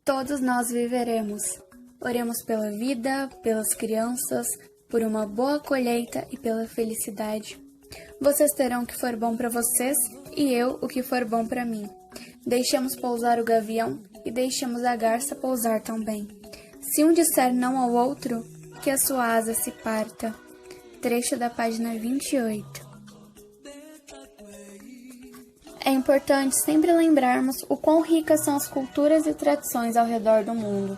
Todos nós viveremos. Oremos pela vida, pelas crianças, por uma boa colheita e pela felicidade. Vocês terão o que for bom para vocês e eu o que for bom para mim. Deixemos pousar o gavião e deixemos a garça pousar também. Se um disser não ao outro, que a sua asa se parta. Trecho da página 28. É importante sempre lembrarmos o quão ricas são as culturas e tradições ao redor do mundo.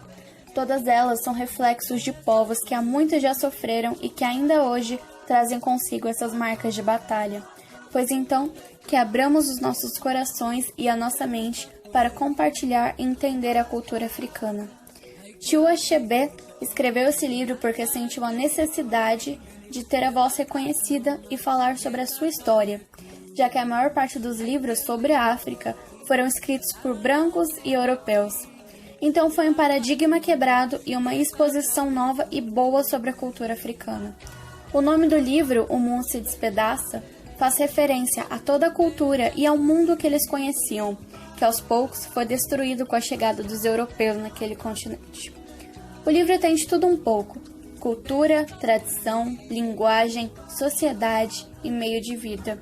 Todas elas são reflexos de povos que há muito já sofreram e que ainda hoje trazem consigo essas marcas de batalha. Pois então, que abramos os nossos corações e a nossa mente para compartilhar e entender a cultura africana. Tio Achebe escreveu esse livro porque sentiu a necessidade de ter a voz reconhecida e falar sobre a sua história, já que a maior parte dos livros sobre a África foram escritos por brancos e europeus. Então foi um paradigma quebrado e uma exposição nova e boa sobre a cultura africana. O nome do livro, O Mundo se Despedaça, faz referência a toda a cultura e ao mundo que eles conheciam, que aos poucos foi destruído com a chegada dos europeus naquele continente. O livro tem de tudo um pouco: cultura, tradição, linguagem, sociedade e meio de vida.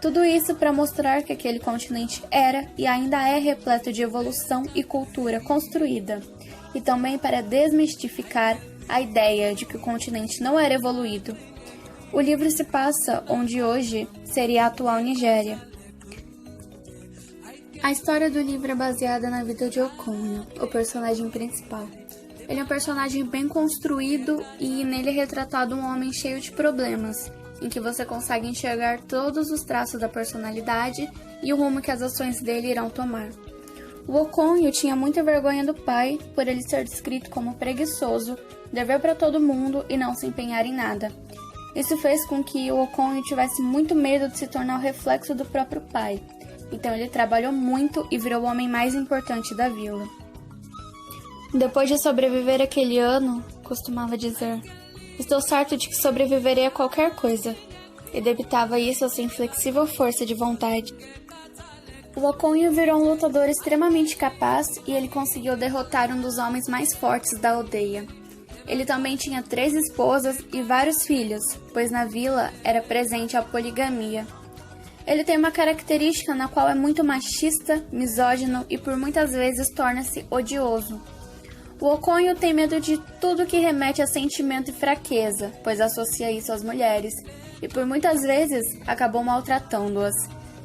Tudo isso para mostrar que aquele continente era e ainda é repleto de evolução e cultura construída, e também para desmistificar a ideia de que o continente não era evoluído. O livro se passa onde hoje seria a atual Nigéria. A história do livro é baseada na vida de Okonjo, o personagem principal. Ele é um personagem bem construído e nele é retratado um homem cheio de problemas, em que você consegue enxergar todos os traços da personalidade e o rumo que as ações dele irão tomar. O Okonjo tinha muita vergonha do pai por ele ser descrito como preguiçoso, dever para todo mundo e não se empenhar em nada. Isso fez com que o Okonjo tivesse muito medo de se tornar o reflexo do próprio pai. Então ele trabalhou muito e virou o homem mais importante da vila. Depois de sobreviver aquele ano, costumava dizer: "Estou certo de que sobreviverei a qualquer coisa", e debitava isso à sua inflexível força de vontade. O Okonjo virou um lutador extremamente capaz e ele conseguiu derrotar um dos homens mais fortes da aldeia. Ele também tinha 3 esposas e vários filhos, pois na vila era presente a poligamia. Ele tem uma característica na qual é muito machista, misógino e por muitas vezes torna-se odioso. O Okonjo tem medo de tudo que remete a sentimento e fraqueza, pois associa isso às mulheres, e por muitas vezes acabou maltratando-as.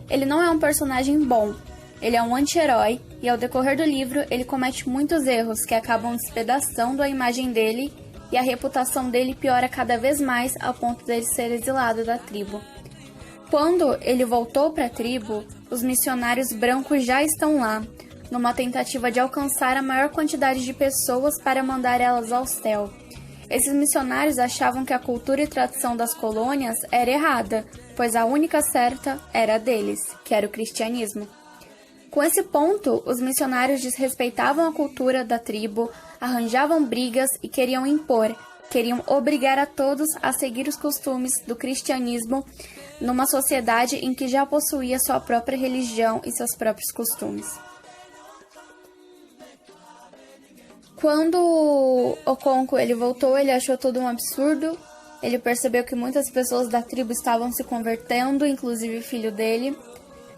Ele não é um personagem bom, ele é um anti-herói, e ao decorrer do livro ele comete muitos erros que acabam despedaçando a imagem dele, e a reputação dele piora cada vez mais ao ponto dele ser exilado da tribo. Quando ele voltou para a tribo, os missionários brancos já estão lá, numa tentativa de alcançar a maior quantidade de pessoas para mandar elas ao céu. Esses missionários achavam que a cultura e tradição das colônias era errada, pois a única certa era a deles, que era o cristianismo. Com esse ponto, os missionários desrespeitavam a cultura da tribo, arranjavam brigas e queriam obrigar a todos a seguir os costumes do cristianismo numa sociedade em que já possuía sua própria religião e seus próprios costumes. Quando Okonjo ele voltou, ele achou tudo um absurdo. Ele percebeu que muitas pessoas da tribo estavam se convertendo, inclusive o filho dele.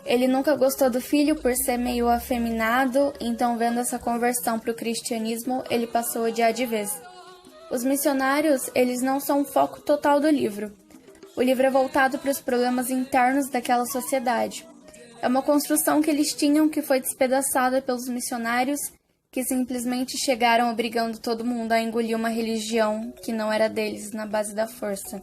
Ele nunca gostou do filho por ser meio afeminado, então vendo essa conversão para o cristianismo, ele passou a odiar de vez. Os missionários, eles não são o foco total do livro. O livro é voltado para os problemas internos daquela sociedade. É uma construção que eles tinham que foi despedaçada pelos missionários, que simplesmente chegaram obrigando todo mundo a engolir uma religião que não era deles, na base da força.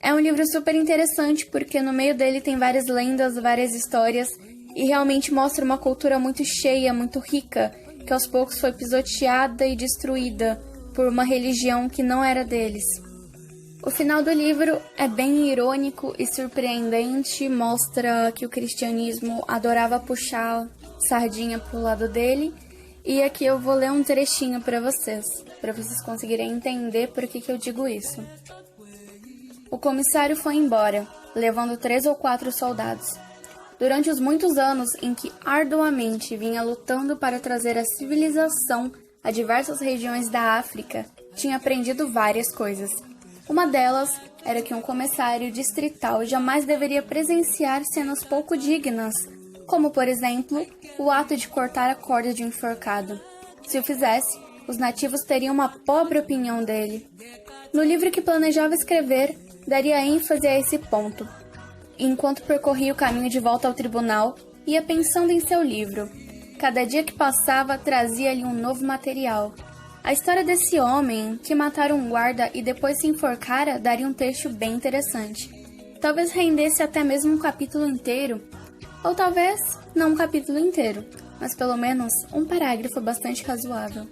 É um livro super interessante porque no meio dele tem várias lendas, várias histórias e realmente mostra uma cultura muito cheia, muito rica, que aos poucos foi pisoteada e destruída por uma religião que não era deles. O final do livro é bem irônico e surpreendente, mostra que o cristianismo adorava puxar sardinha pro lado dele. E aqui eu vou ler um trechinho para vocês conseguirem entender por que eu digo isso. O comissário foi embora, levando 3 ou 4 soldados. Durante os muitos anos em que arduamente vinha lutando para trazer a civilização a diversas regiões da África, tinha aprendido várias coisas. Uma delas era que um comissário distrital jamais deveria presenciar cenas pouco dignas, como, por exemplo, o ato de cortar a corda de um enforcado. Se o fizesse, os nativos teriam uma pobre opinião dele. No livro que planejava escrever, daria ênfase a esse ponto. Enquanto percorria o caminho de volta ao tribunal, ia pensando em seu livro. Cada dia que passava trazia-lhe um novo material. A história desse homem que matara um guarda e depois se enforcara daria um texto bem interessante. Talvez rendesse até mesmo um capítulo inteiro, ou talvez não um capítulo inteiro, mas pelo menos um parágrafo bastante razoável.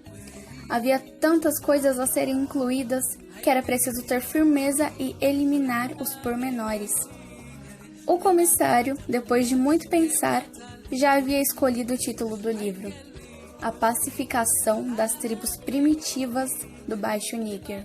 Havia tantas coisas a serem incluídas que era preciso ter firmeza e eliminar os pormenores. O comissário, depois de muito pensar, já havia escolhido o título do livro: A Pacificação das Tribos Primitivas do Baixo Níger.